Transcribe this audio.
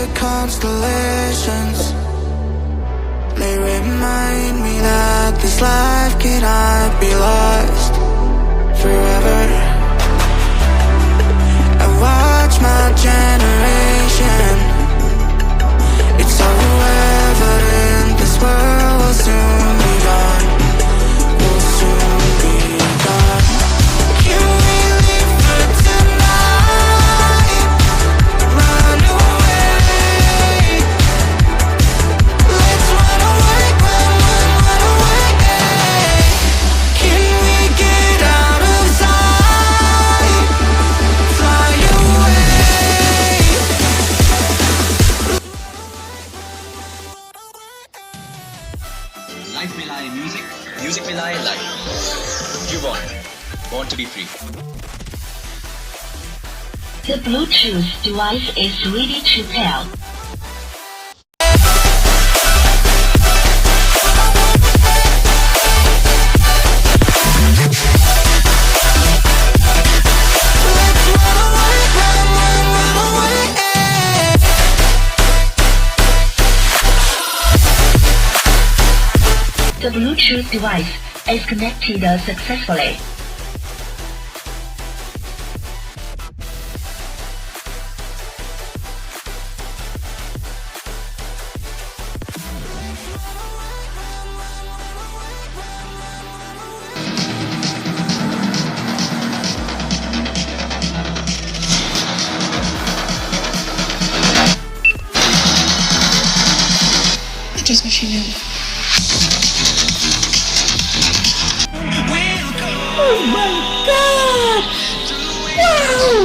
the constellations. They remind me that this life cannot be lost forever. I watch my generation. It's so evident this world will soon be gone. Will soon be gone. Can we live for tonight? Run away. Let's run away, run away. Can we get out of sight? Fly away. Life may lie in music, music may lie in life. UBON, born to be free. The Bluetooth device is ready to pair. The Bluetooth device is connected successfully. Just what she knew. Oh my God! Wow!